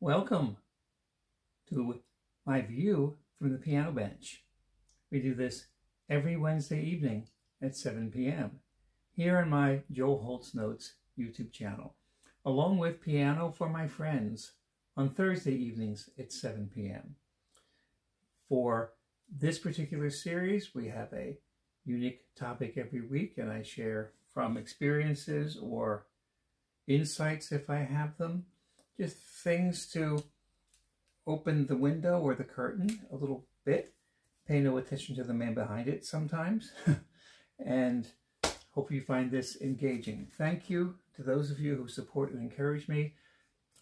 Welcome to my view from the piano bench. We do this every Wednesday evening at 7 p.m. here on my Joel Holt's Notes YouTube channel, along with Piano for My Friends on Thursday evenings at 7 p.m. For this particular series, we have a unique topic every week, and I share from experiences or insights if I have them, just things to open the window or the curtain a little bit, pay no attention to the man behind it sometimes, and hope you find this engaging. Thank you to those of you who support and encourage me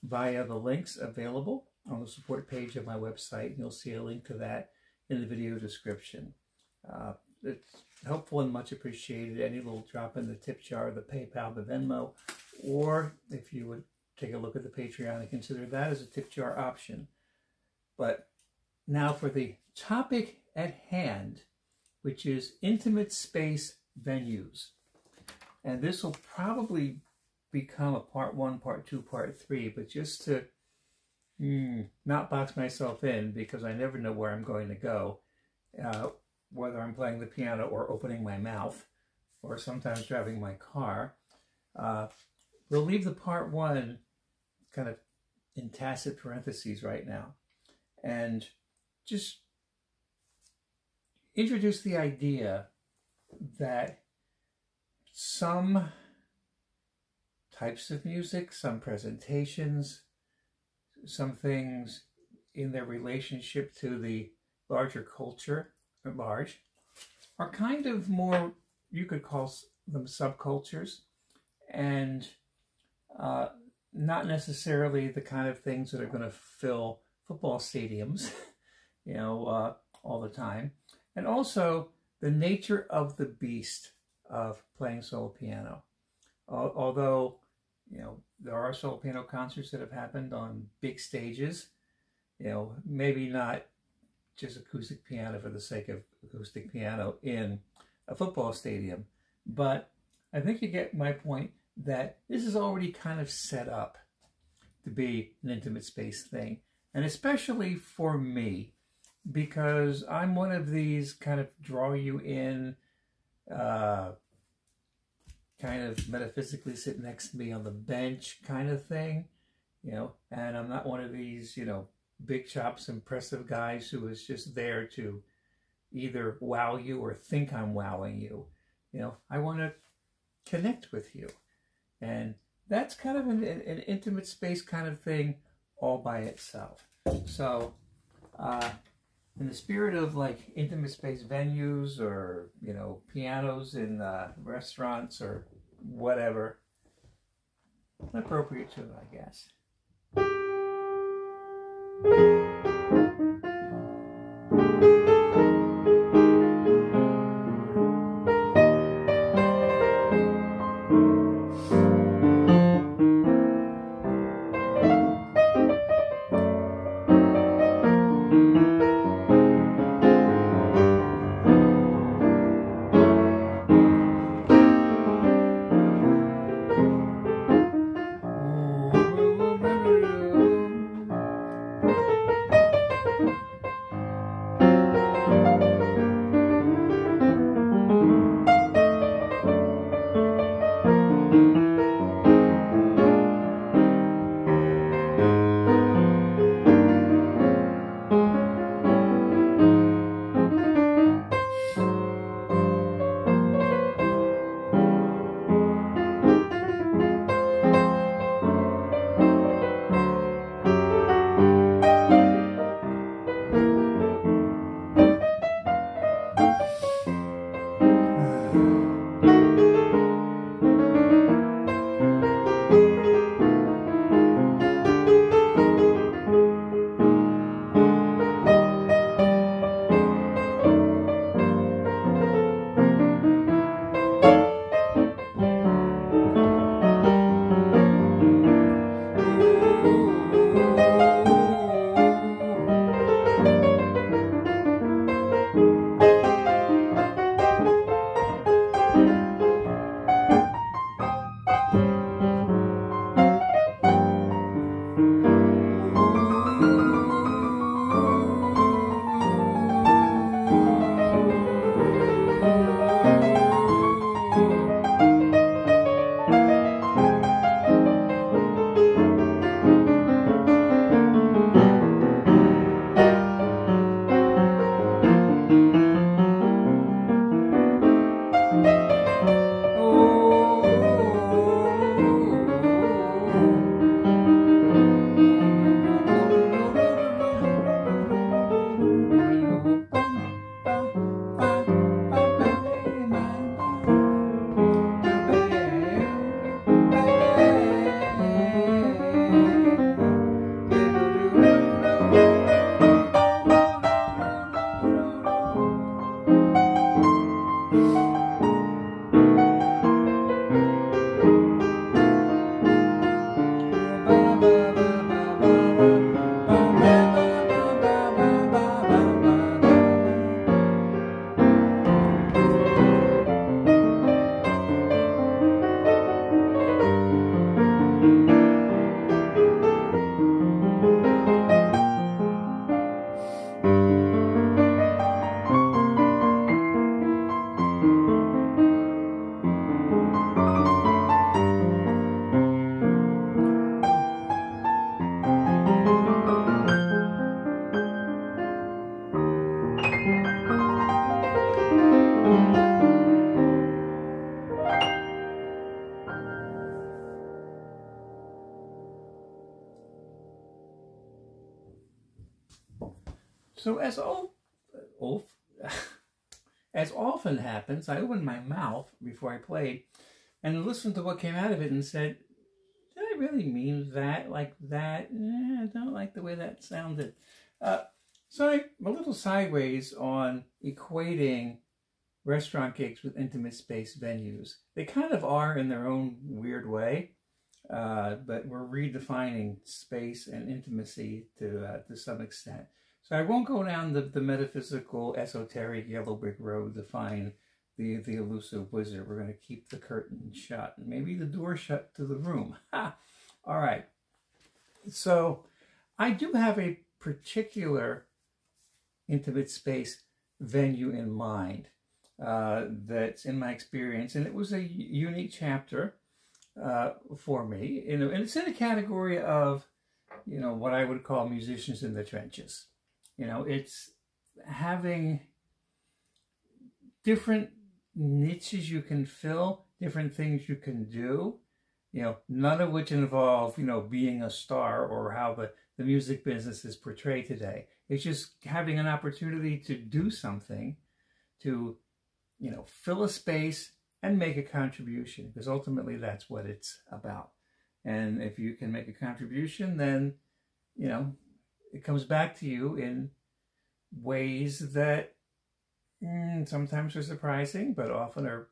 via the links available on the support page of my website. You'll see a link to that in the video description. It's helpful and much appreciated. Any little drop in the tip jar, the PayPal, the Venmo, or if you would take a look at the Patreon and consider that as a tip jar option. But now for the topic at hand, which is intimate space venues. And this will probably become a part 1, part 2, part 3, but just to not box myself in, because I never know where I'm going to go, whether I'm playing the piano or opening my mouth, or sometimes driving my car. We'll leave the part 1 kind of in tacit parentheses right now, and just introduce the idea that some types of music, some presentations, some things in their relationship to the larger culture at large are kind of more, you could call them subcultures, and not necessarily the kind of things that are going to fill football stadiums, all the time. And also the nature of the beast of playing solo piano. Although, there are solo piano concerts that have happened on big stages, maybe not just acoustic piano for the sake of acoustic piano in a football stadium. But I think you get my point that this is already kind of set up to be an intimate space thing. And especially for me, because I'm one of these kind of draw you in, kind of metaphysically sit next to me on the bench kind of thing, and I'm not one of these, big chops, impressive guys who is just there to either wow you or think I'm wowing you. I want to connect with you. And that's kind of an intimate space kind of thing all by itself. So, in the spirit of like intimate space venues or, pianos in restaurants or whatever, an appropriate tune, I guess. So as often happens, I opened my mouth before I played and listened to what came out of it and said, did I really mean that like that? I don't like the way that sounded. So I'm a little sideways on equating restaurant gigs with intimate space venues. They kind of are in their own weird way, but we're redefining space and intimacy to some extent. So I won't go down the metaphysical, esoteric yellow brick road to find the elusive wizard. We're going to keep the curtain shut, and maybe the door shut to the room. Ha! All right. So I do have a particular intimate space venue in mind that's in my experience, and it was a unique chapter for me. And it's in a category of, what I would call musicians in the trenches. It's having different niches you can fill, different things you can do, none of which involve, being a star or how the music business is portrayed today. It's just having an opportunity to do something, to, fill a space and make a contribution, because ultimately that's what it's about. And if you can make a contribution, then, it comes back to you in ways that sometimes are surprising, but often are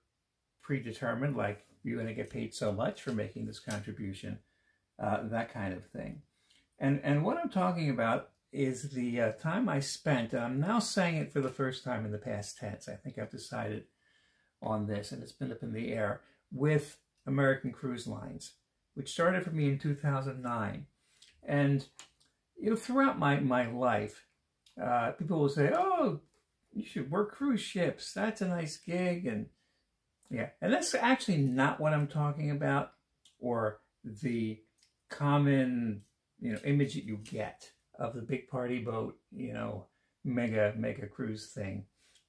predetermined, like you're going to get paid so much for making this contribution, that kind of thing. And what I'm talking about is the time I spent, and I'm now saying it for the first time in the past tense. I think I've decided on this, and it's been up in the air, with American Cruise Lines, which started for me in 2009. And, throughout my life, people will say, oh, you should work cruise ships. That's a nice gig. And yeah, and that's actually not what I'm talking about, or the common, image that you get of the big party boat, mega cruise thing.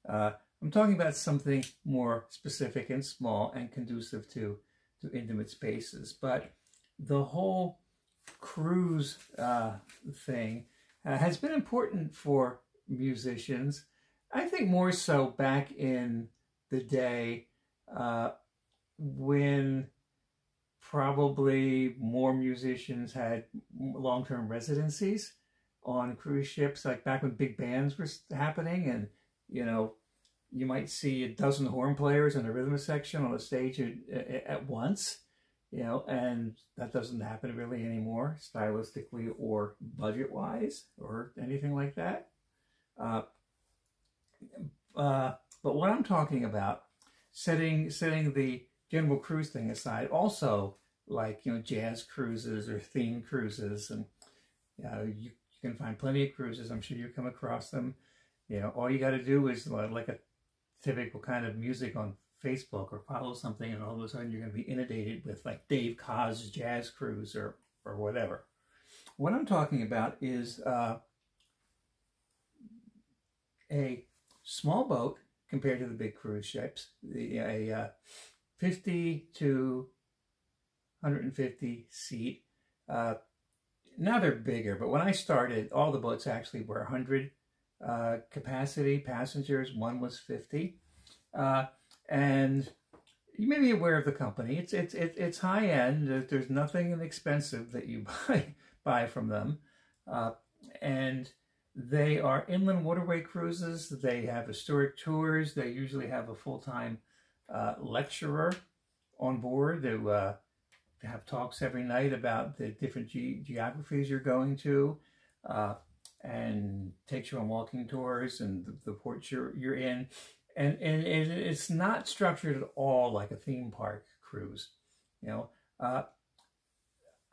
I'm talking about something more specific and small and conducive to intimate spaces. But the whole cruise thing has been important for musicians. I think more so back in the day when probably more musicians had long-term residencies on cruise ships, like back when big bands were happening, and you might see a dozen horn players in a rhythm section on a stage at once, and that doesn't happen really anymore, stylistically or budget-wise or anything like that. But what I'm talking about, setting the general cruise thing aside, also like, jazz cruises or theme cruises, and you can find plenty of cruises. I'm sure you come across them. All you got to do is like a typical kind of music on Facebook or follow something, and all of a sudden you're going to be inundated with like Dave Koz jazz cruise or whatever. What I'm talking about is a small boat compared to the big cruise ships, a 50 to 150 seat. Now they're bigger, but when I started, all the boats actually were 100 capacity passengers. One was 50. And you may be aware of the company. It's high end. There's nothing inexpensive that you buy from them. And they are inland waterway cruises. They have historic tours. They usually have a full-time lecturer on board to have talks every night about the different geographies you're going to, and takes you on walking tours and the ports you're in. And it's not structured at all like a theme park cruise.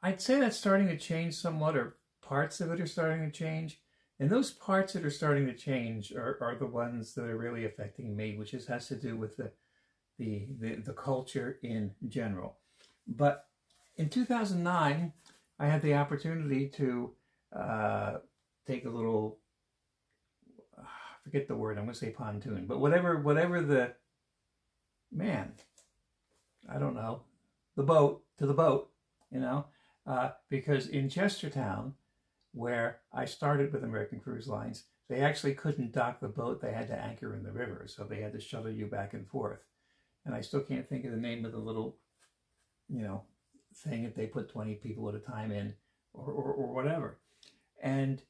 I'd say that's starting to change somewhat, or parts of it are starting to change. And those parts that are starting to change are the ones that are really affecting me, which has to do with the culture in general. But in 2009, I had the opportunity to take a little, forget the word, I'm going to say pontoon, but whatever I don't know, the boat, because in Chestertown, where I started with American Cruise Lines. They actually couldn't dock the boat. They had to anchor in the river, so they had to shuttle you back and forth. And I still can't think of the name of the little, thing that they put 20 people at a time in, or whatever. And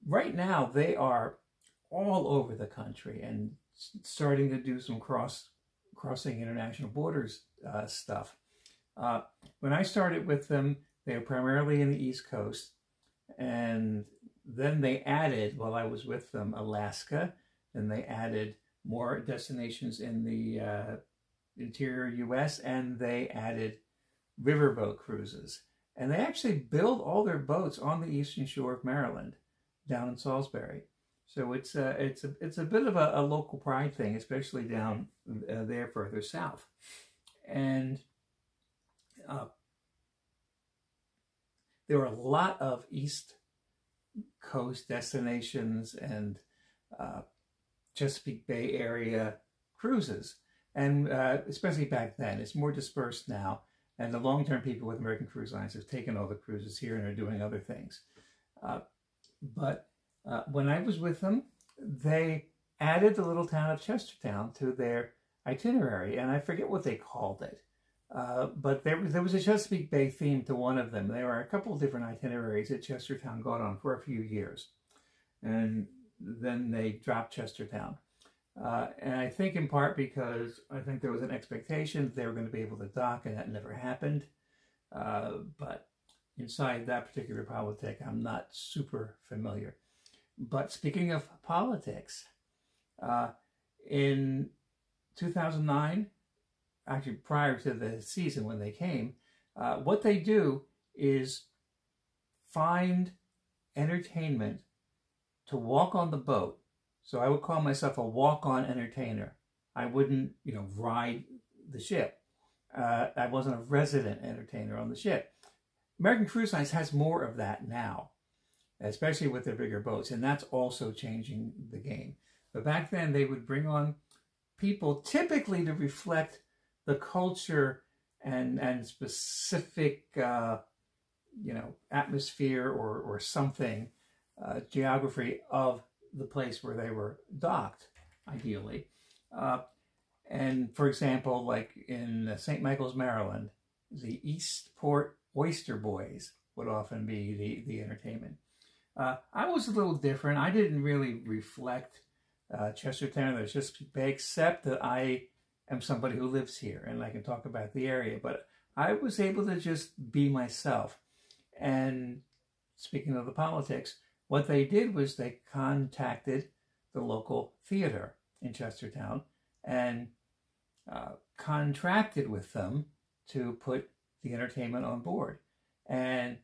right now they are all over the country and starting to do some crossing international borders stuff. When I started with them, they were primarily in the East Coast, and then they added, while I was with them, Alaska. Then they added more destinations in the interior U.S., and they added riverboat cruises. And they actually build all their boats on the eastern shore of Maryland, down in Salisbury. So it's a bit of a local pride thing, especially down there further south. And there are a lot of East Coast destinations and Chesapeake Bay area cruises. And especially back then, it's more dispersed now. And the long-term people with American Cruise Lines have taken all the cruises here and are doing other things. But when I was with them, they added the little town of Chestertown to their itinerary, and I forget what they called it. But there was a Chesapeake Bay theme to one of them. There were a couple of different itineraries that Chestertown got on for a few years. And then they dropped Chestertown. And I think in part because I think there was an expectation that they were going to be able to dock, and that never happened. But inside that particular politic, I'm not super familiar. But speaking of politics, in 2009, actually prior to the season when they came, what they do is find entertainment to walk on the boat. So I would call myself a walk-on entertainer. I wouldn't, ride the ship. I wasn't a resident entertainer on the ship. American Cruise Lines has more of that now, especially with their bigger boats, and that's also changing the game. But back then, they would bring on people typically to reflect the culture and specific, atmosphere or something, geography of the place where they were docked, ideally. And for example, like in St. Michael's, Maryland, the Eastport Oyster Boys would often be the entertainment. I was a little different. I didn't really reflect Chestertown or Chesapeake Bay, except that I am somebody who lives here and I can talk about the area. But I was able to just be myself. And speaking of the politics, what they did was they contacted the local theater in Chestertown and contracted with them to put the entertainment on board. And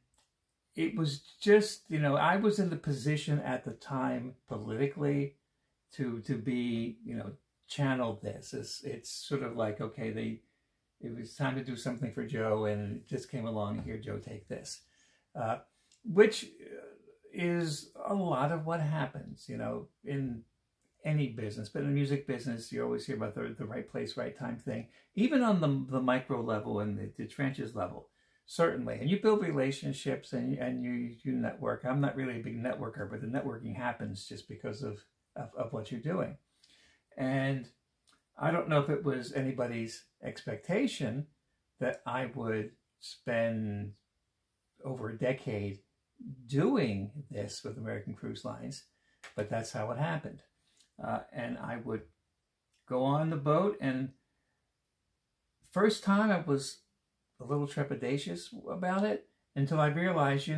it was just, I was in the position at the time politically to be, channel this. It's sort of like, okay, it was time to do something for Joe, and it just came along, here, Joe, take this. Which is a lot of what happens, in any business. But in the music business, you always hear about the right place, right time thing. Even on the micro level and the trenches level, certainly. And you build relationships and you network. I'm not really a big networker, but the networking happens just because of what you're doing. And I don't know if it was anybody's expectation that I would spend over a decade doing this with American Cruise Lines, but that's how it happened. And I would go on the boat, and first time I was a little trepidatious about it until I realized,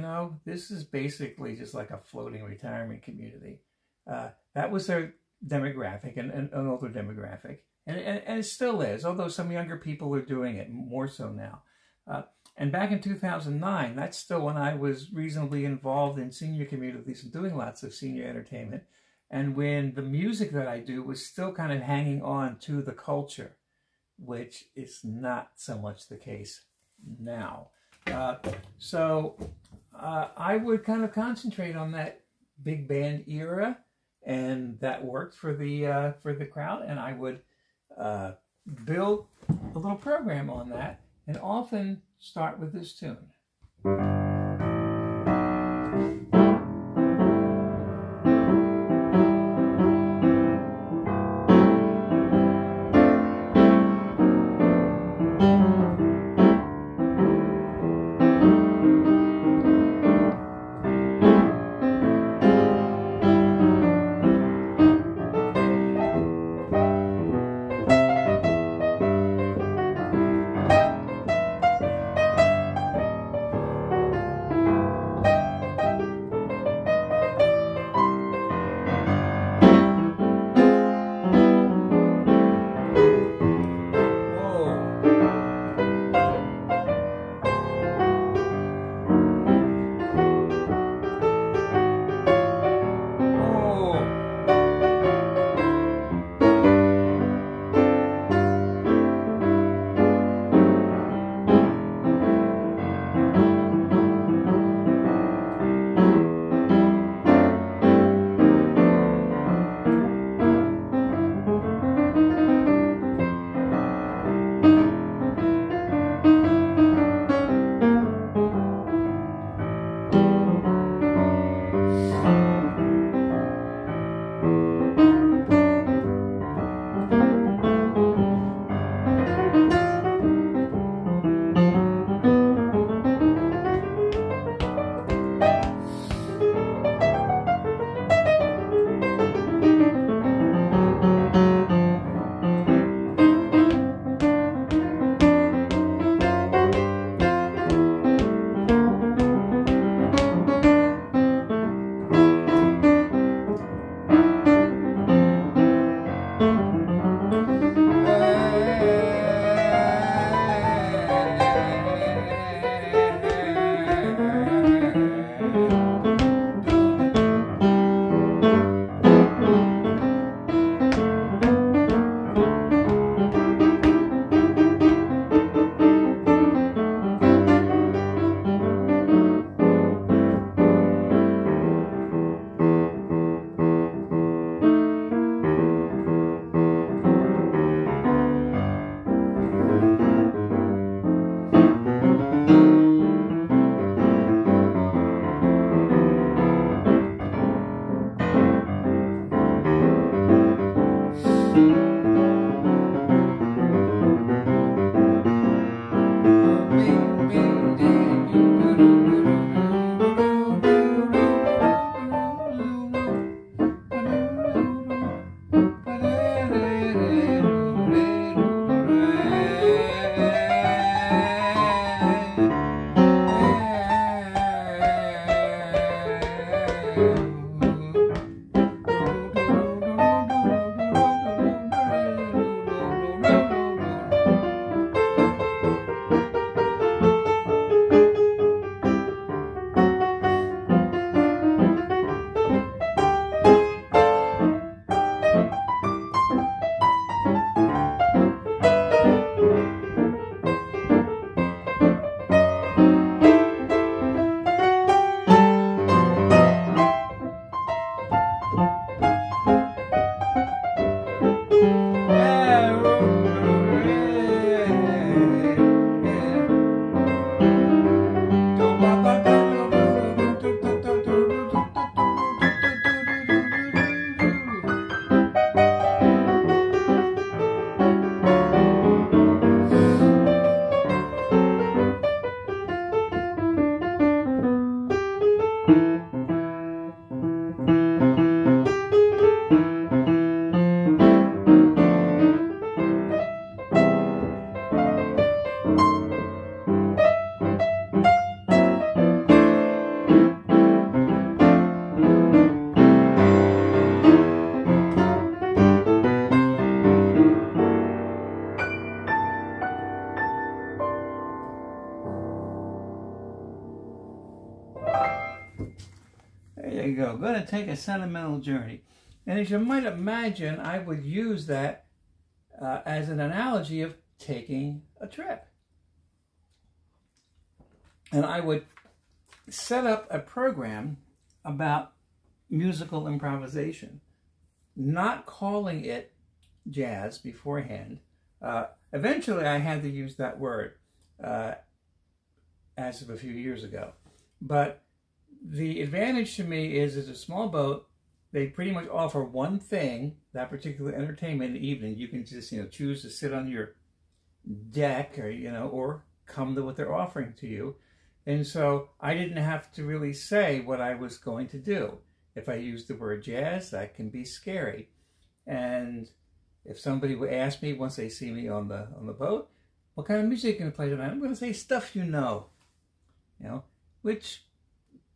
this is basically just like a floating retirement community. That was their demographic, and an older demographic. And it still is, although some younger people are doing it more so now. And back in 2009, that's still when I was reasonably involved in senior communities and doing lots of senior entertainment. And when the music that I do was still kind of hanging on to the culture, which is not so much the case now. So I would kind of concentrate on that big band era, and that worked for the crowd. And I would build a little program on that, and often start with this tune. to take a sentimental journey. And as you might imagine, I would use that as an analogy of taking a trip. And I would set up a program about musical improvisation, not calling it jazz beforehand. Eventually, I had to use that word as of a few years ago. But the advantage to me is, it's a small boat. They pretty much offer one thing, that particular entertainment in the evening. You can just, choose to sit on your deck or come to what they're offering to you. And so I didn't have to really say what I was going to do. If I use the word jazz, that can be scary. And if somebody would ask me once they see me on the boat, what kind of music are you going to play tonight? I'm going to say stuff which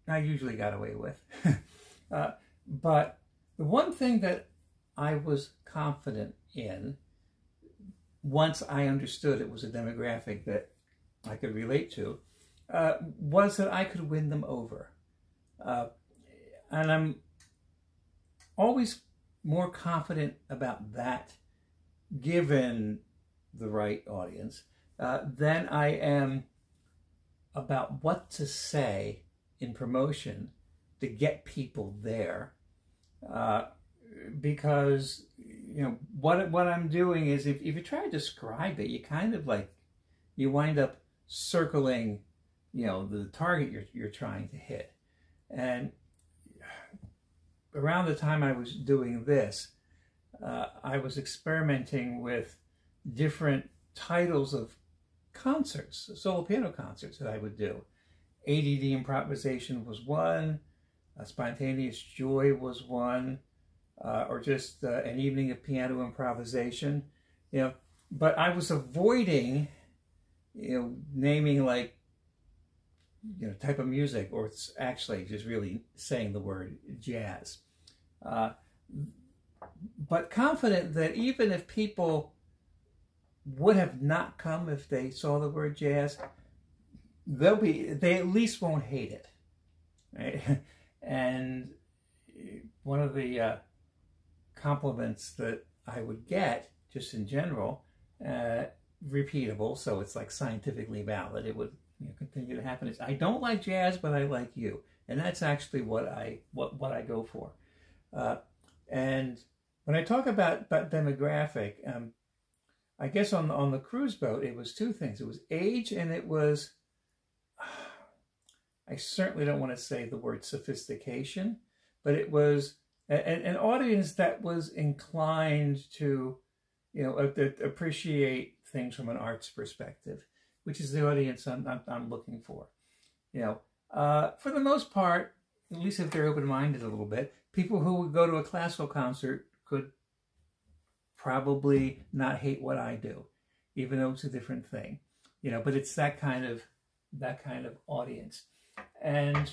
I usually got away with. But the one thing that I was confident in, once I understood it was a demographic that I could relate to, was that I could win them over. And I'm always more confident about that, given the right audience, than I am about what to say in promotion to get people there. Because, what I'm doing is, if you try to describe it, you kind of you wind up circling, the target you're trying to hit. And around the time I was doing this, I was experimenting with different titles of concerts, solo piano concerts that I would do. ADD improvisation was one, spontaneous joy was one, or just an evening of piano improvisation. But I was avoiding, naming type of music, or it's actually just really saying the word jazz. But confident that even if people would have not come if they saw the word jazz, they at least won't hate it, right? And one of the compliments that I would get, just in general, repeatable, so it's scientifically valid, it would continue to happen, is, I don't like jazz, but I like you. And that's actually what I go for. And when I talk about demographic, I guess on the cruise boat, it was two things. It was age, and it was, I certainly don't want to say the word sophistication, but it was an audience that was inclined to, appreciate things from an arts perspective, which is the audience I'm looking for. For the most part, at least if they're open-minded a little bit, people who would go to a classical concert could probably not hate what I do, even though it's a different thing, but it's that kind of audience. And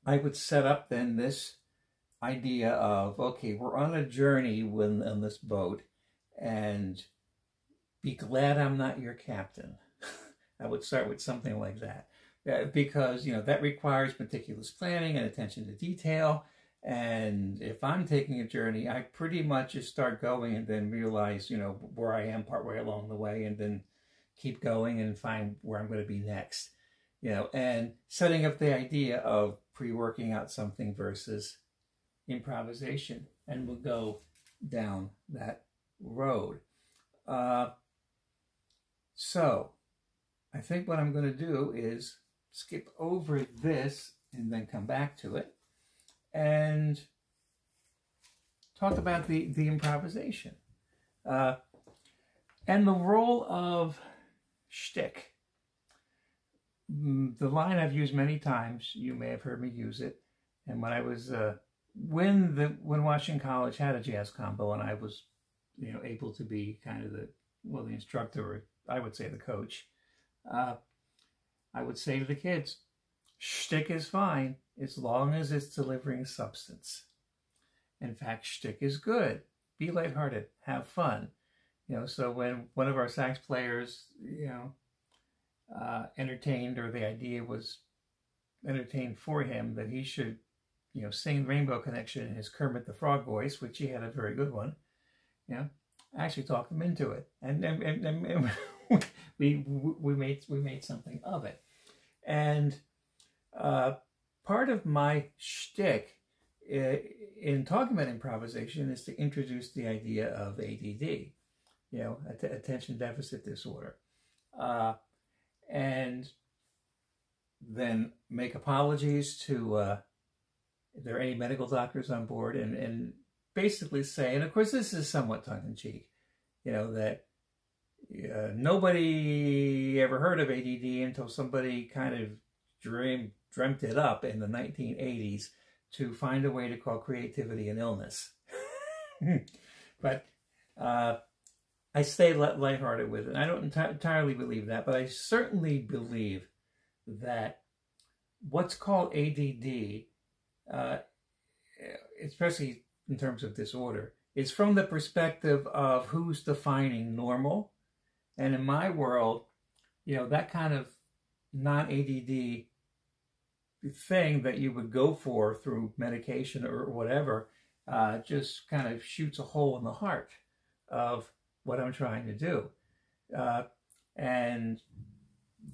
I would set up then this idea of, okay, we're on a journey on this boat, and be glad I'm not your captain. I would start with something like that, because that requires meticulous planning and attention to detail. And if I'm taking a journey, I pretty much just start going and then realize, where I am partway along the way, and then keep going and find where I'm going to be next. And setting up the idea of pre-working out something versus improvisation, and we'll go down that road. So I think what I'm going to do is skip over this and then come back to it and talk about the improvisation and the role of shtick. The line I've used many times, you may have heard me use it, and when I was when Washington College had a jazz combo, and I was able to be kind of the instructor, or I would say the coach, I would say to the kids, shtick is fine as long as it's delivering substance. In fact, shtick is good. Be lighthearted, have fun. So when one of our sax players, entertained, or the idea was entertained for him that he should sing Rainbow Connection in his Kermit the Frog voice, which he had a very good one. I actually talked him into it, and we made something of it. And part of my shtick in talking about improvisation is to introduce the idea of ADD, attention deficit disorder, and then make apologies to if there are any medical doctors on board, and basically say, and of course this is somewhat tongue-in-cheek, that nobody ever heard of ADD until somebody kind of dreamt it up in the 1980s to find a way to call creativity an illness. But I stay lighthearted with it. I don't entirely believe that, but I certainly believe that what's called ADD, especially in terms of disorder, is from the perspective of who's defining normal. And in my world, that kind of non-ADD thing that you would go for through medication or whatever just kind of shoots a hole in the heart of what I'm trying to do. And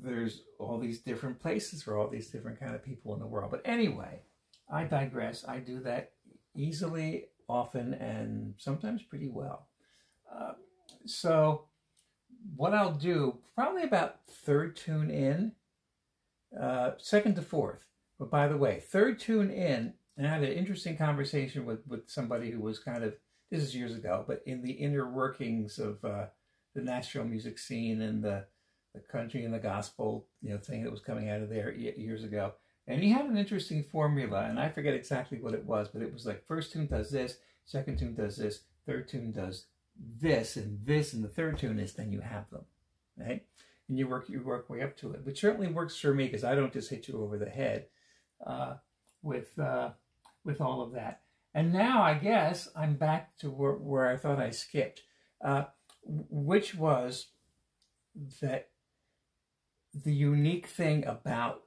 there's all these different places for all these different kind of people in the world. But anyway, I digress. I do that easily, often, and sometimes pretty well. So what I'll do, probably about third tune in, second to fourth. But by the way, third tune in, and I had an interesting conversation with somebody who was kind of, this is years ago, but in the inner workings of the Nashville music scene and the country and the gospel, thing that was coming out of there years ago. And he had an interesting formula, and I forget exactly what it was, but it was like first tune does this, second tune does this, third tune does this, and the third tune is, then you have them, right? And you work way up to it, which certainly works for me because I don't just hit you over the head with all of that. And now I guess I'm back to where I thought I skipped, which was that the unique thing about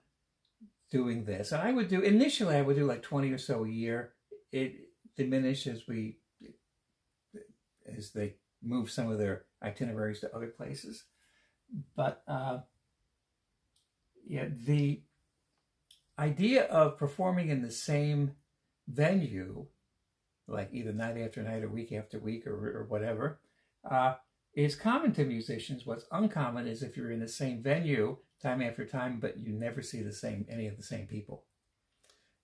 doing this, and initially I would do like 20 or so a year. It diminished as they move some of their itineraries to other places. But the idea of performing in the same venue, like either night after night or week after week or whatever, is common to musicians. What's uncommon is if you're in the same venue time after time, but you never see any of the same people.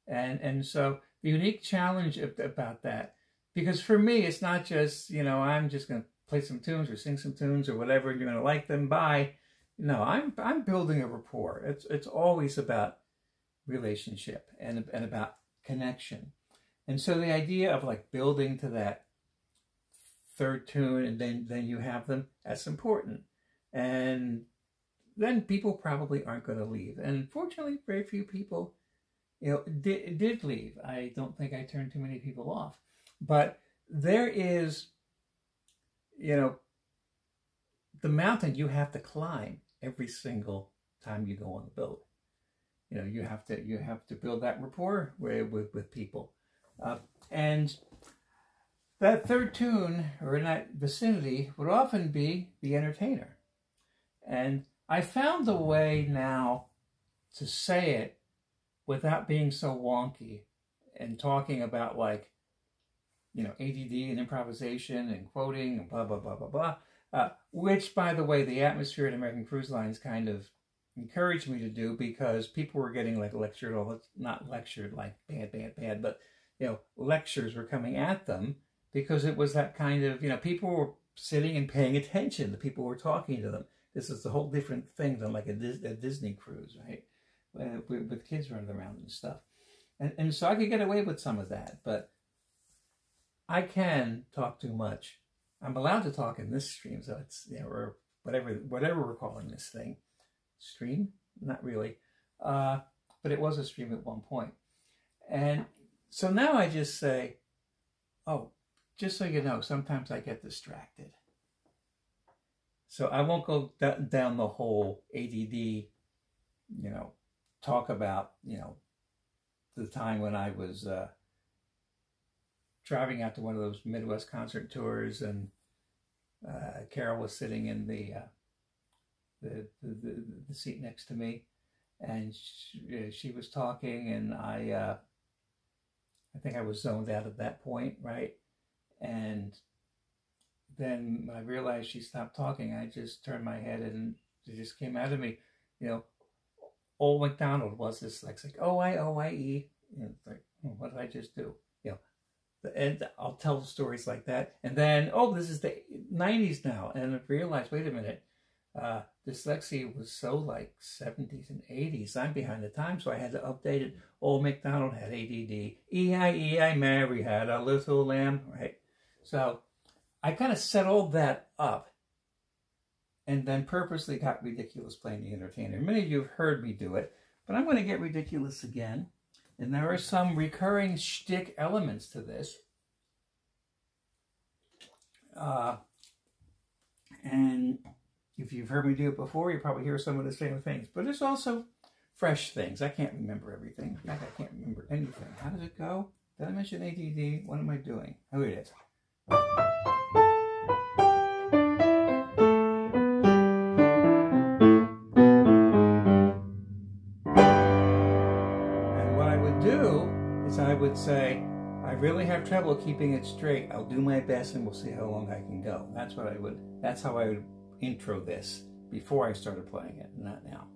And so the unique challenge about that, because for me, it's not just, I'm just going to play some tunes or sing some tunes or whatever, and you're going to like them, bye. No, I'm building a rapport. It's always about relationship and about connection. And so the idea of like building to that third tune and then you have them, that's important. And then people probably aren't going to leave. And fortunately, very few people, did leave. I don't think I turned too many people off. But there is, the mountain you have to climb every single time you go on the build. You have to build that rapport with people. And that third tune, or in that vicinity, would often be the entertainer. And I found a way now to say it without being so wonky and talking about like, ADD and improvisation and quoting and blah, blah, blah, blah, blah. Which, by the way, the atmosphere at American Cruise Lines kind of encouraged me to do, because people were getting like lectured, not lectured like bad, but, lectures were coming at them, because it was that kind of, people were sitting and paying attention. The people were talking to them. This is a whole different thing than like a Disney cruise, right? With kids running around and stuff. And so I could get away with some of that, but I can talk too much. I'm allowed to talk in this stream, so it's, or whatever we're calling this thing. Stream? Not really. But it was a stream at one point. And so now I just say, oh, just so you know, sometimes I get distracted. So I won't go down the whole ADD, talk about, the time when I was driving out to one of those Midwest concert tours, and Carol was sitting in the seat next to me, and she was talking, and I think I was zoned out at that point, right? And then I realized she stopped talking. I just turned my head, and it just came out of me, you know, Old MacDonald was this like O-I-O-I-E. You know, it's like, what did I just do? You know, and I'll tell stories like that. And then, oh, this is the 90s now. And I realized, wait a minute, dyslexia was so like 70s and 80s. I'm behind the times, so I had to update it. Old MacDonald had ADD. E-I-E-I, Mary had a little lamb, right? So I kind of set all that up, and then purposely got ridiculous playing the entertainer. Many of you have heard me do it, but I'm going to get ridiculous again. And there are some recurring shtick elements to this. And if you've heard me do it before, you probably hear some of the same things. But there's also fresh things. I can't remember everything. In fact, I can't remember anything. How does it go? Did I mention ADD? What am I doing? Oh, it is. I would say, I really have trouble keeping it straight. I'll do my best and we'll see how long I can go. That's how I would intro this before I started playing it, not now.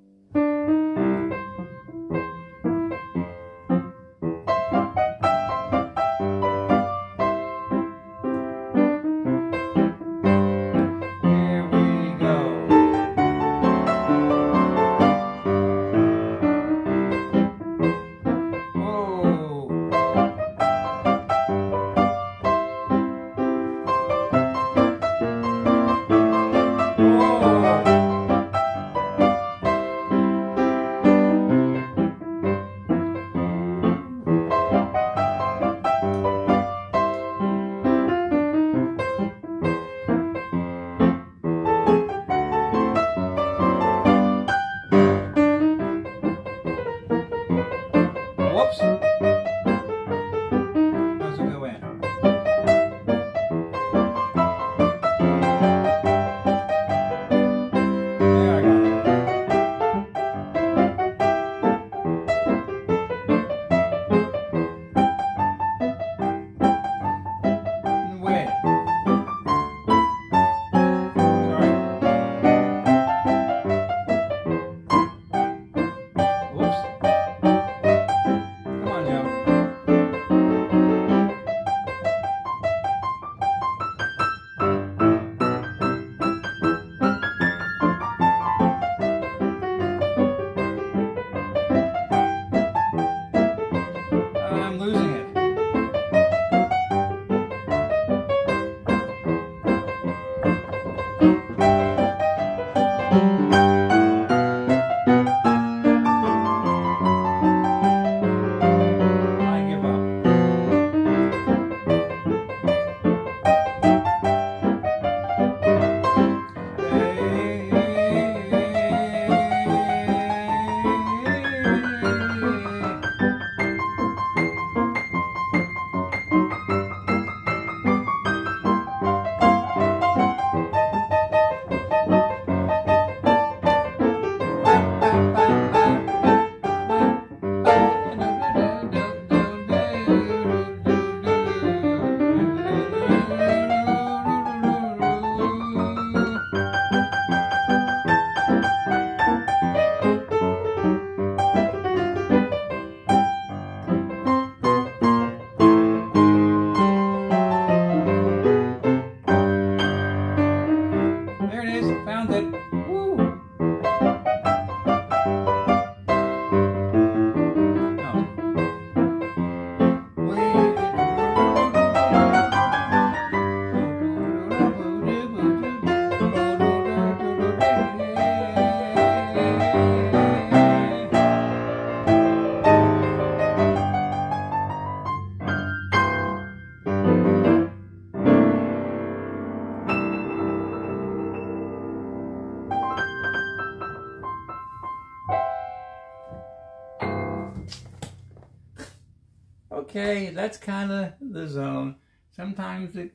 okay, that's kind of the zone. Sometimes it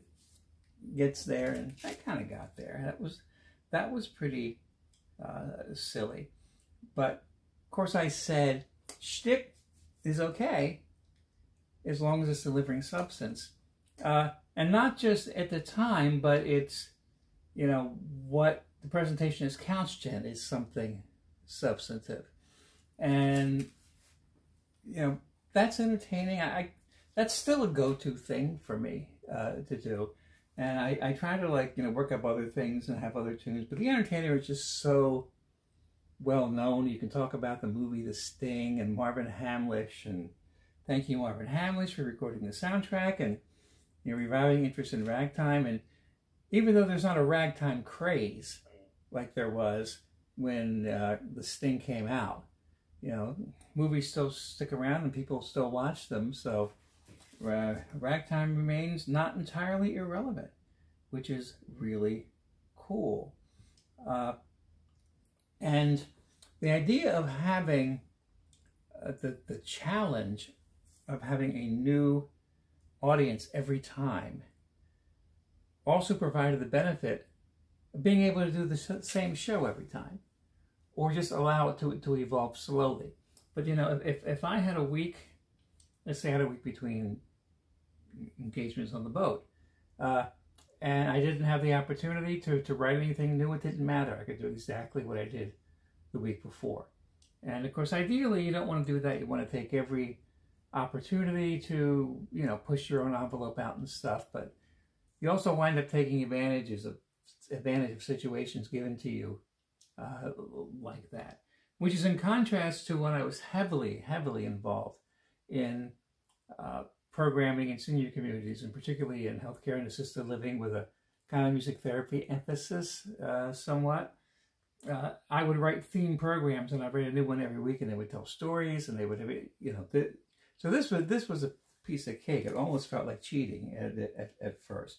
gets there, and I kind of got there. That was pretty silly. But of course I said, shtick is okay as long as it's delivering substance. And not just at the time, but it's, you know, what the presentation is couched in is something substantive. And, you know, that's entertaining. That's still a go-to thing for me to do. And I try to, like, you know, work up other things and have other tunes. But The Entertainer is just so well known. You can talk about the movie The Sting and Marvin Hamlish. And thank you, Marvin Hamlish, for recording the soundtrack and, you know, reviving interest in ragtime. And even though there's not a ragtime craze like there was when The Sting came out, you know, movies still stick around and people still watch them. So ragtime remains not entirely irrelevant, which is really cool. And the idea of having the challenge of having a new audience every time also provided the benefit of being able to do the same show every time, or just allow it to evolve slowly. But, you know, if I had a week, let's say I had a week between engagements on the boat, and I didn't have the opportunity to write anything new, it didn't matter. I could do exactly what I did the week before. And of course, ideally, you don't want to do that. You want to take every opportunity to, you know, push your own envelope out and stuff. But you also wind up taking advantage of situations given to you like that, which is in contrast to when I was heavily involved in programming in senior communities, and particularly in healthcare and assisted living with a kind of music therapy emphasis somewhat. I would write theme programs, and I'd write a new one every week, and they would tell stories, and they would have, you know, so this was a piece of cake. It almost felt like cheating at first.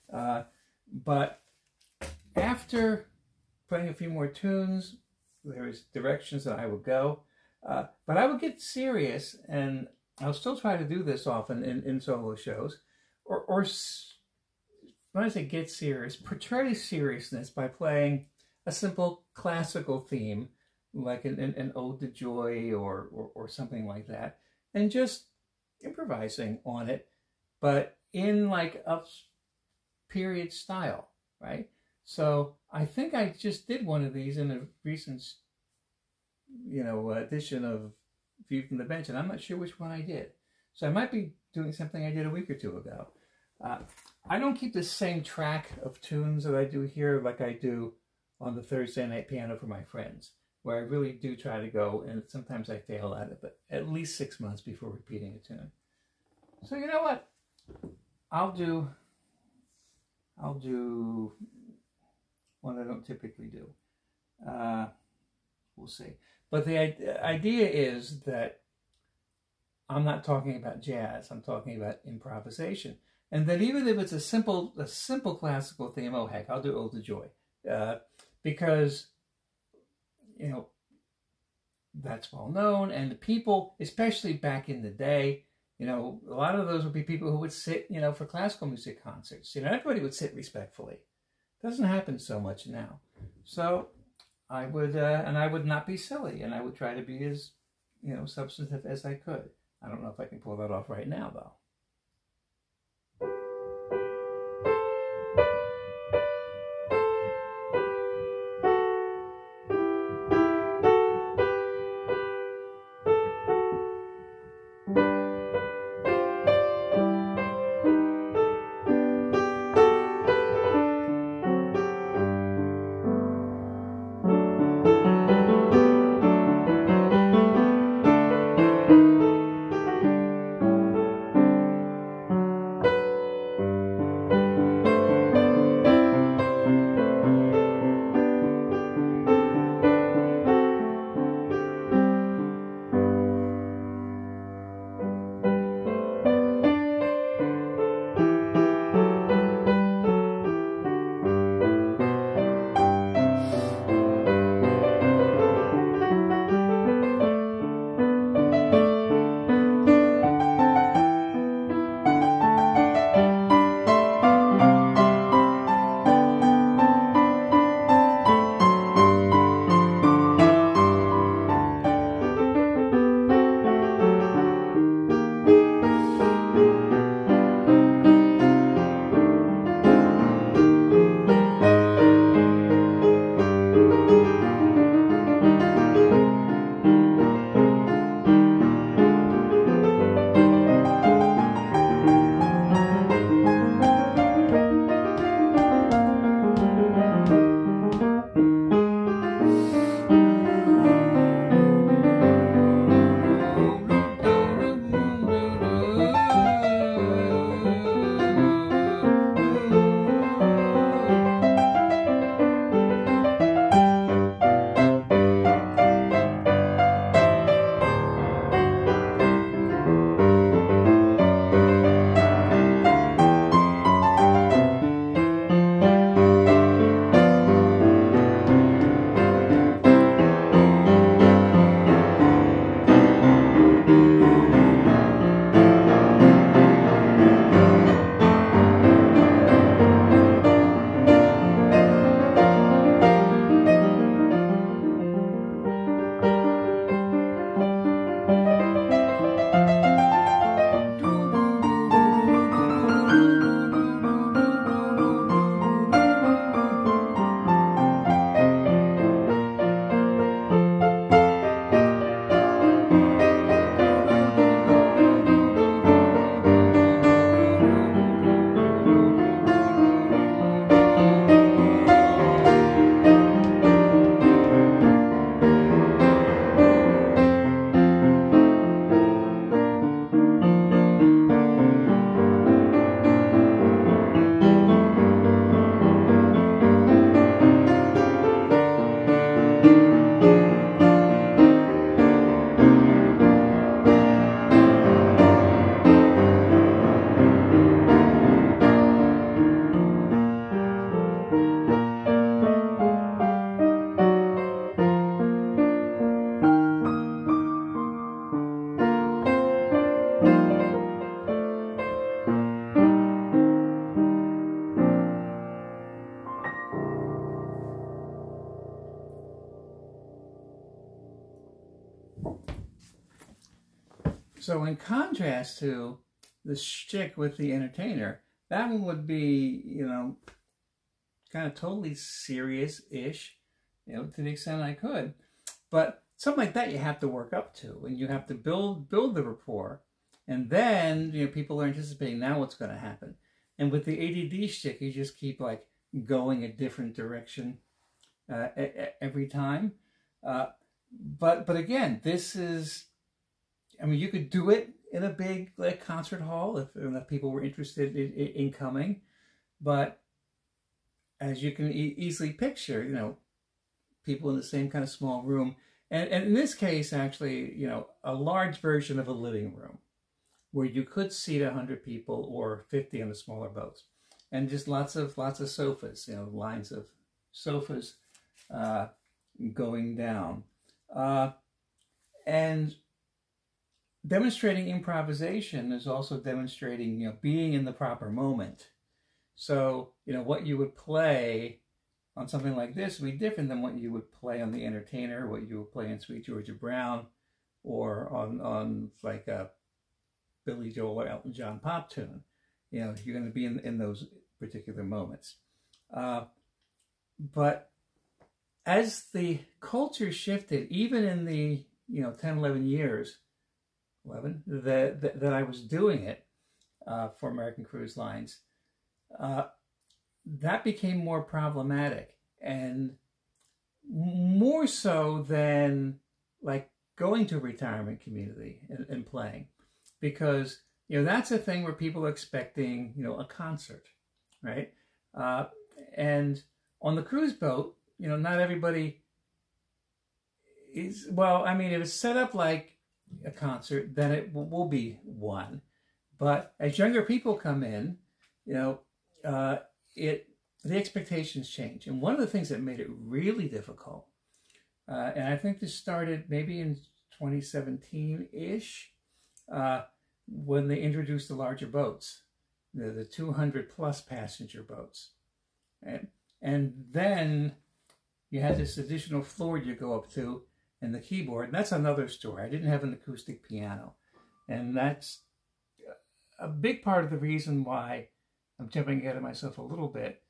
But after playing a few more tunes, there was directions that I would go. But I would get serious, and I'll still try to do this often in solo shows, or when I say get serious, portray seriousness by playing a simple classical theme, like an Ode to Joy or something like that, and just improvising on it, but in like a period style, right? So I think I just did one of these in a recent, you know, edition of View from the Bench, and I'm not sure which one I did. So I might be doing something I did a week or two ago. I don't keep the same track of tunes that I do here like I do on the Thursday night piano for my friends, where I really do try to go, and sometimes I fail at it, but at least 6 months before repeating a tune. So you know what? I'll do one I don't typically do. We'll see. But the idea is that I'm not talking about jazz. I'm talking about improvisation. And that even if it's a simple classical theme, oh heck, I'll do Ode to Joy. Because, you know, that's well known, and the people, especially back in the day, you know, a lot of those would be people who would sit, you know, for classical music concerts. You know, everybody would sit respectfully. Doesn't happen so much now. So I would, and I would not be silly, and I would try to be as, you know, substantive as I could. I don't know if I can pull that off right now, though. So in contrast to the shtick with the entertainer, that one would be, you know, kind of totally serious-ish, you know, to the extent I could. But something like that you have to work up to, and you have to build the rapport. And then, you know, people are anticipating now what's going to happen. And with the ADD shtick, you just keep like going a different direction every time. But again, this is, I mean, you could do it in a big like concert hall if enough people were interested in coming. But as you can easily picture, you know, people in the same kind of small room. And in this case, actually, you know, a large version of a living room where you could seat 100 people or 50 on the smaller boats. And just lots of sofas, you know, lines of sofas going down. And demonstrating improvisation is also demonstrating, you know, being in the proper moment. So, you know, what you would play on something like this would be different than what you would play on The Entertainer, what you would play in Sweet Georgia Brown, or on like a Billy Joel or Elton John pop tune. You know, you're going to be in those particular moments. But as the culture shifted, even in the, you know, 10, 11 years, 11, that I was doing it for American Cruise Lines, that became more problematic, and more so than like going to a retirement community and playing, because, you know, that's a thing where people are expecting, you know, a concert, right? And on the cruise boat, you know, not everybody is, well, I mean, if it's set up like a concert, then it will be one. But as younger people come in, you know, the expectations change. And one of the things that made it really difficult, and I think this started maybe in 2017-ish, when they introduced the larger boats, the 200 plus passenger boats. And then you had this additional floor you go up to and the keyboard. And that's another story. I didn't have an acoustic piano. And that's a big part of the reason why I'm jumping ahead of myself a little bit,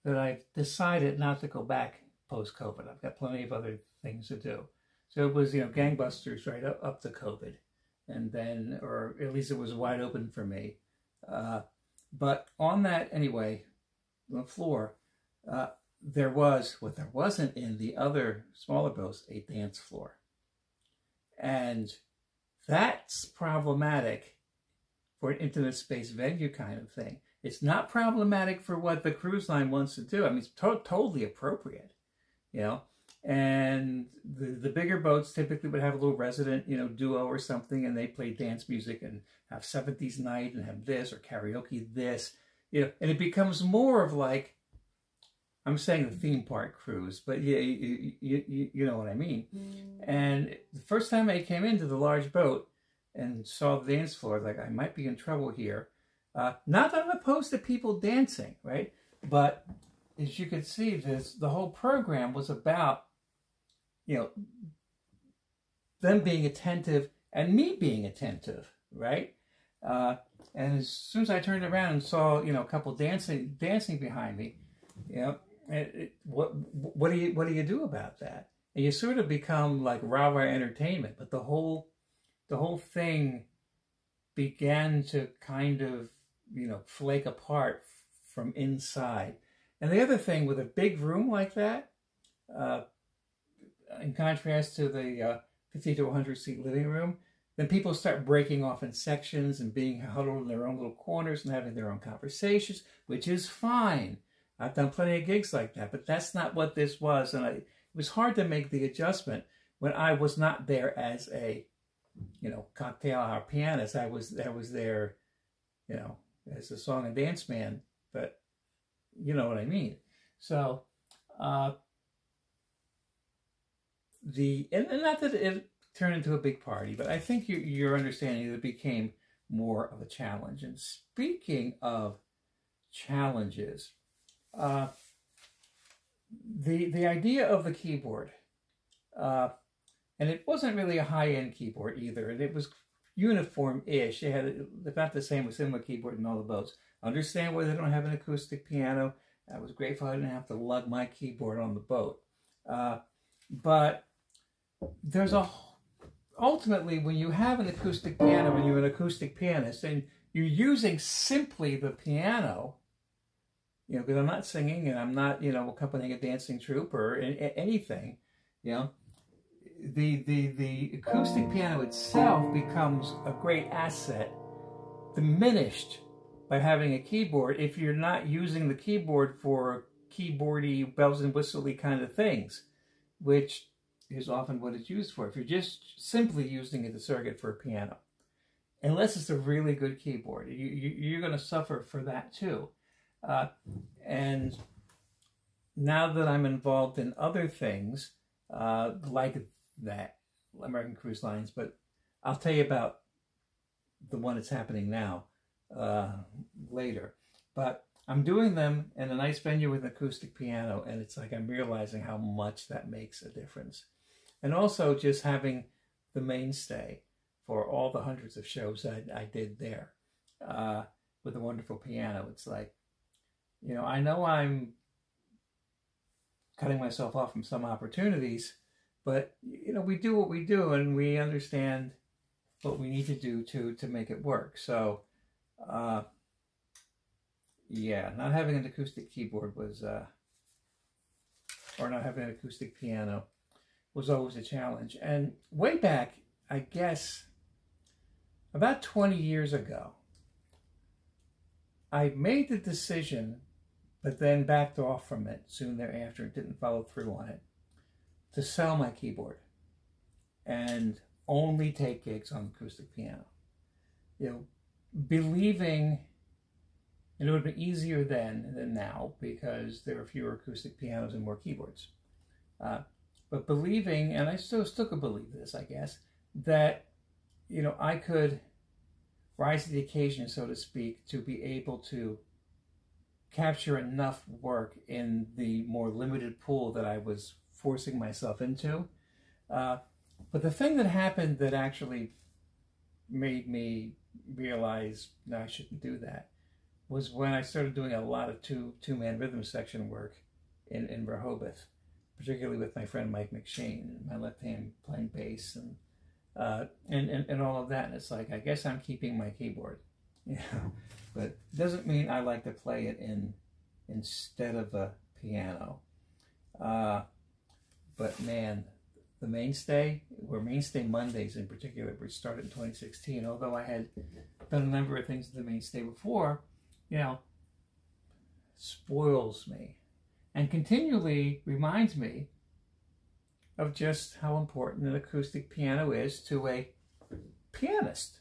that I've decided not to go back post-COVID. I've got plenty of other things to do. So it was, you know, gangbusters right up to COVID. And then, or at least it was wide open for me. But on that, anyway, the floor, there was, what there wasn't in the other smaller boats, a dance floor. And that's problematic for an intimate space venue kind of thing. It's not problematic for what the cruise line wants to do. I mean, it's totally appropriate, you know. And the bigger boats typically would have a little resident, you know, duo or something, and they play dance music and have 70s night and have this or karaoke this, you know. And it becomes more of like, I'm saying the theme park cruise, but yeah, you know what I mean. And the first time I came into the large boat and saw the dance floor, like, I might be in trouble here. Not that I'm opposed to people dancing, right? But as you can see, the whole program was about, you know, them being attentive and me being attentive, right? And as soon as I turned around and saw, you know, a couple dancing behind me, you know, what do you do about that? And you sort of become like rah-rah entertainment, but the whole thing began to kind of, you know, flake apart from inside. And the other thing with a big room like that, in contrast to the 50 to 100 seat living room, then people start breaking off in sections and being huddled in their own little corners and having their own conversations, which is fine. I've done plenty of gigs like that, but that's not what this was. And it was hard to make the adjustment when I was not there as a, you know, cocktail hour pianist. I was there, you know, as a song and dance man, but you know what I mean. So, and not that it turned into a big party, but I think you're understanding that it became more of a challenge. And speaking of challenges, the idea of the keyboard, and it wasn't really a high-end keyboard either, and it was uniform-ish. They had about the same with similar keyboard and all the boats. Understand why they don't have an acoustic piano. I was grateful I didn't have to lug my keyboard on the boat. But there's ultimately, when you have an acoustic piano and you're an acoustic pianist and you're using simply the piano, you know, because I'm not singing and I'm not, you know, accompanying a dancing troupe or anything, you know, the acoustic piano itself becomes a great asset, diminished by having a keyboard if you're not using the keyboard for keyboardy, bells and whistly kind of things, which is often what it's used for. If you're just simply using it as a surrogate for a piano, unless it's a really good keyboard, you're going to suffer for that too. And now that I'm involved in other things, like that, American Cruise Lines, but I'll tell you about the one that's happening now later. But I'm doing them in a nice venue with an acoustic piano, and it's like I'm realizing how much that makes a difference. And also just having the mainstay for all the hundreds of shows I did there with a wonderful piano. It's like, you know, I know I'm cutting myself off from some opportunities, but, you know, we do what we do and we understand what we need to do to make it work. So, yeah, not having an acoustic keyboard was, or not having an acoustic piano was always a challenge. And way back, I guess, about 20 years ago, I made the decision, but then backed off from it soon thereafter and didn't follow through on it, to sell my keyboard and only take gigs on acoustic piano. You know, believing, and it would have been easier then than now because there are fewer acoustic pianos and more keyboards. But believing, and I still could believe this, I guess, that, you know, I could rise to the occasion, so to speak, to be able to capture enough work in the more limited pool that I was forcing myself into. But the thing that happened that actually made me realize, no, I shouldn't do that, was when I started doing a lot of two-man rhythm section work in Rehoboth, particularly with my friend Mike McShane, my left hand playing bass and all of that. And it's like, I guess I'm keeping my keyboard, you know, but it doesn't mean I like to play it instead of a piano. But man, the Mainstay, or Mainstay Mondays in particular, which started in 2016, although I had done a number of things at the Mainstay before, you know, spoils me and continually reminds me of just how important an acoustic piano is to a pianist.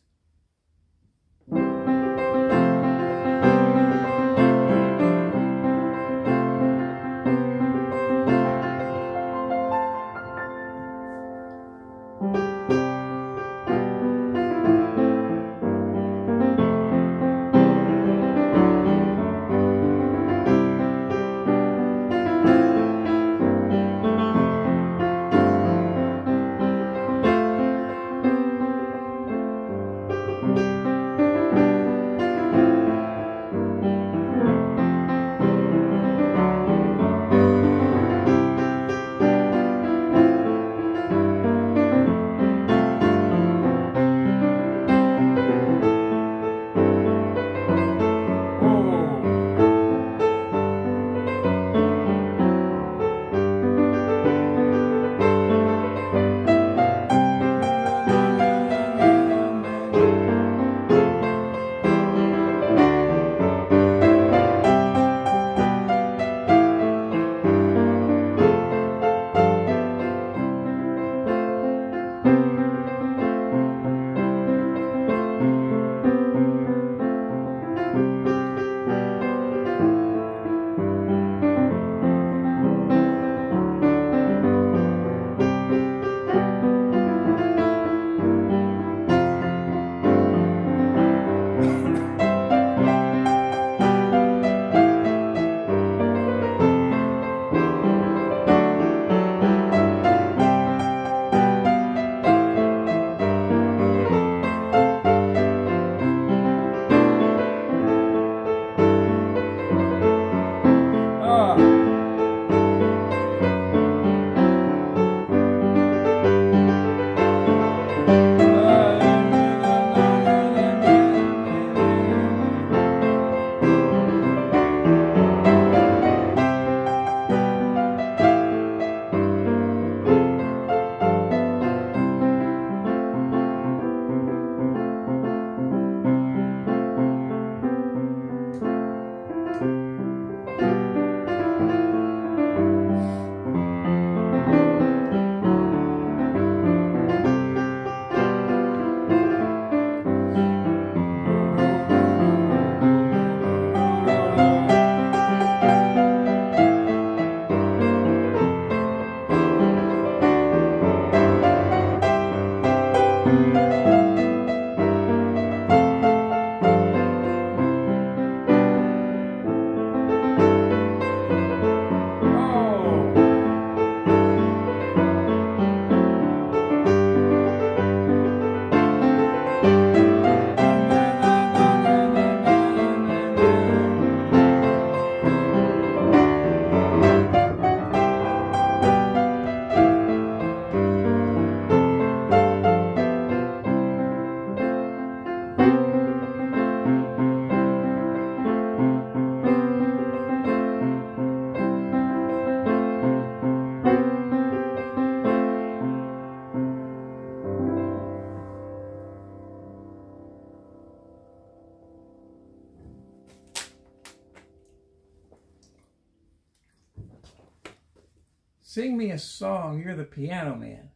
Sing me a song, you're the piano man.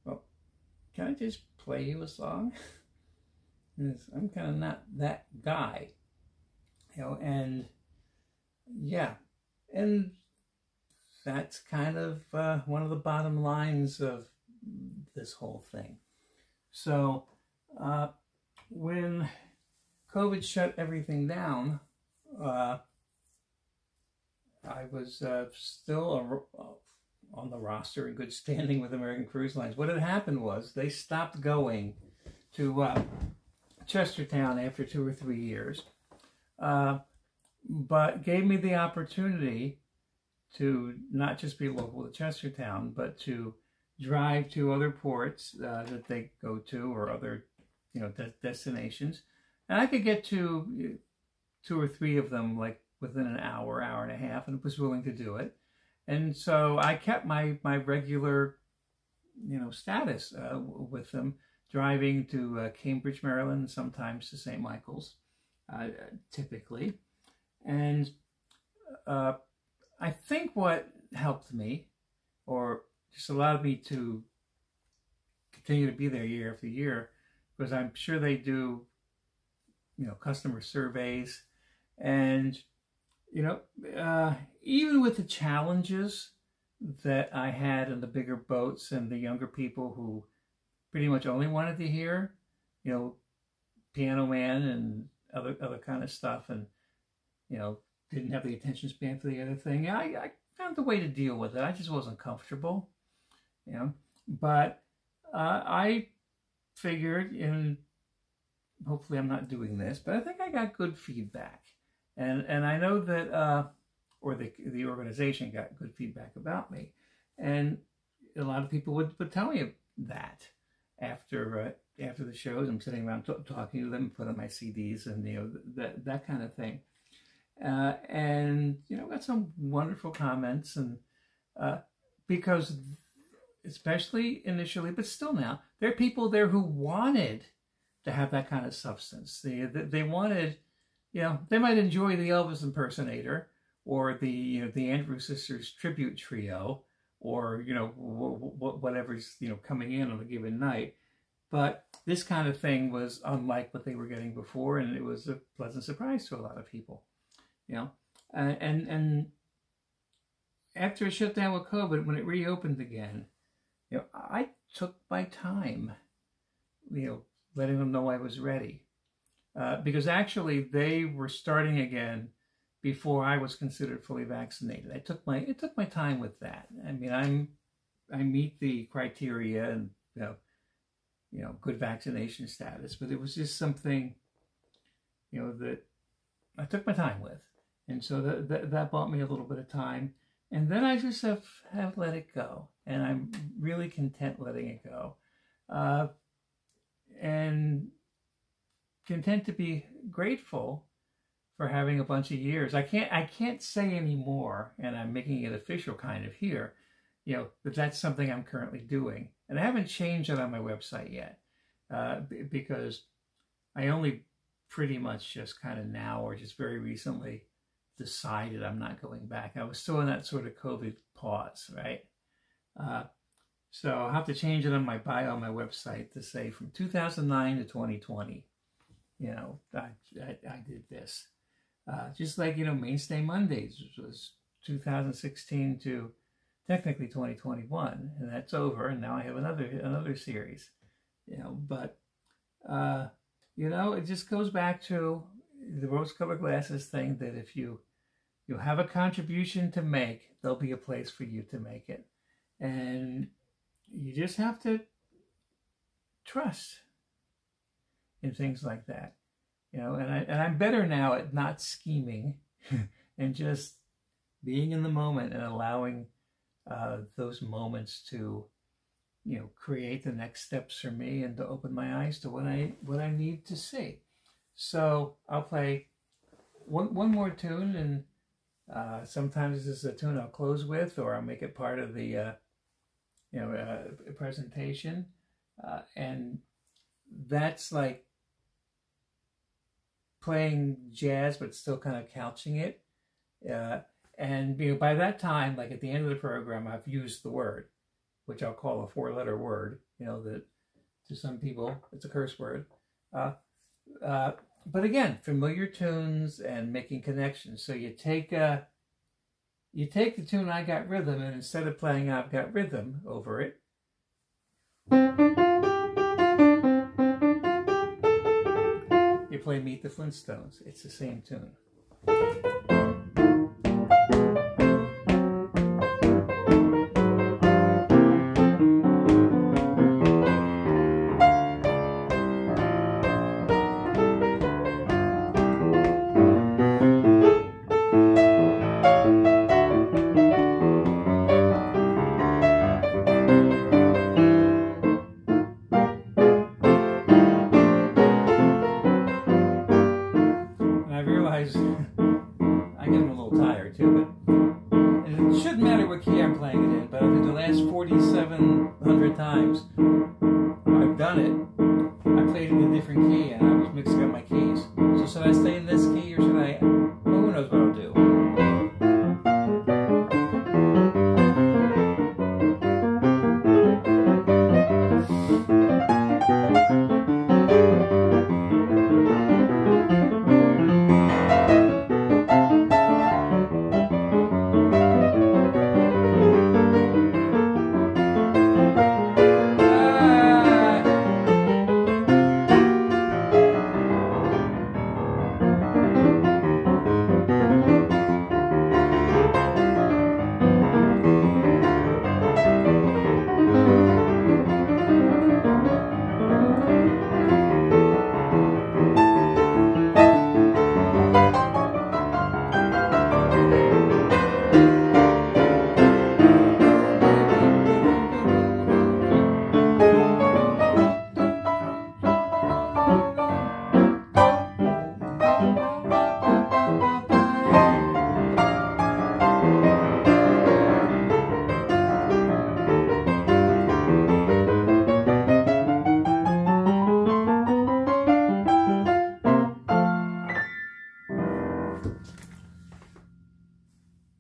Well, can I just play you a song? I'm kind of not that guy, you know, and yeah, and that's kind of one of the bottom lines of this whole thing. So when COVID shut everything down, I was still on the roster in good standing with American Cruise Lines. What had happened was they stopped going to Chestertown after 2 or 3 years, but gave me the opportunity to not just be local to Chestertown, but to drive to other ports that they go to, or other, you know, destinations. And I could get to 2 or 3 of them like within an hour, hour and a half, and was willing to do it. And so I kept my regular, you know, status with them, driving to Cambridge, Maryland, sometimes to St. Michael's, typically. And I think what helped me, or just allowed me to continue to be there year after year, because I'm sure they do, you know, customer surveys, and you know, even with the challenges that I had in the bigger boats and the younger people who pretty much only wanted to hear, you know, Piano Man and other kind of stuff, and, you know, didn't have the attention span for the other thing, I found a way to deal with it. I just wasn't comfortable, you know, but I figured, and hopefully I'm not doing this, but I think I got good feedback. And I know that, or the organization got good feedback about me. And a lot of people would tell me that after the shows. I'm sitting around talking to them, put on my CDs, and, you know, that kind of thing. And, you know, got some wonderful comments, and because, especially initially, but still now, there are people there who wanted to have that kind of substance. They wanted, you know, they might enjoy the Elvis impersonator, or the, you know, the Andrews Sisters tribute trio, or, you know, whatever's, you know, coming in on a given night. But this kind of thing was unlike what they were getting before, and it was a pleasant surprise to a lot of people, you know. And after it shut down with COVID, when it reopened again, you know, I took my time, you know, letting them know I was ready. Because actually they were starting again before I was considered fully vaccinated. It took my time with that. I mean, I meet the criteria and, you know, good vaccination status, but it was just something, you know, that I took my time with. And so that bought me a little bit of time. And then I just have let it go. And I'm really content letting it go. And content to be grateful for having a bunch of years. I can't say anymore, and I'm making it official kind of here, you know, that that's something I'm currently doing. And I haven't changed it on my website yet, because I only pretty much just kind of now, or just very recently, decided I'm not going back. I was still in that sort of COVID pause, right? So I'll have to change it on my bio on my website to say from 2009 to 2020, you know, I did this. Just like, you know, Mainstay Mondays was 2016 to technically 2021, and that's over, and now I have another series, you know. But you know, it just goes back to the rose-colored glasses thing, that if you have a contribution to make, there'll be a place for you to make it, and you just have to trust in things like that, you know. And I'm better now at not scheming and just being in the moment and allowing those moments to, you know, create the next steps for me and to open my eyes to what I need to see. So I'll play one more tune, and sometimes this is a tune I'll close with, or I'll make it part of the you know, presentation, and that's like playing jazz but still kind of couching it. And you know, by that time, like at the end of the program, I've used the word, which I'll call a 4-letter word, you know, that to some people it's a curse word. But again, familiar tunes and making connections. So you take the tune I Got Rhythm, and instead of playing I've Got Rhythm over it, you play Meet the Flintstones. It's the same tune. I get a little tired too, but it shouldn't matter what key I'm playing it in. But over the last 4,700 times I've done it, I played it in a different key, and I was mixing up my keys. So should I stay in this key, or should I? Well, who knows what I'll do.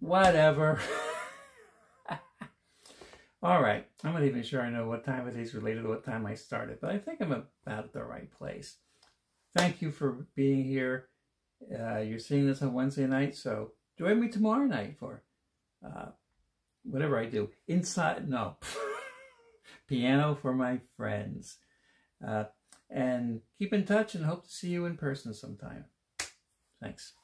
Whatever. All right. I'm not even sure I know what time it is related to what time I started, but I think I'm about at the right place. Thank you for being here. You're seeing this on Wednesday night, so join me tomorrow night for whatever I do. Piano for my friends. And keep in touch, and hope to see you in person sometime. Thanks.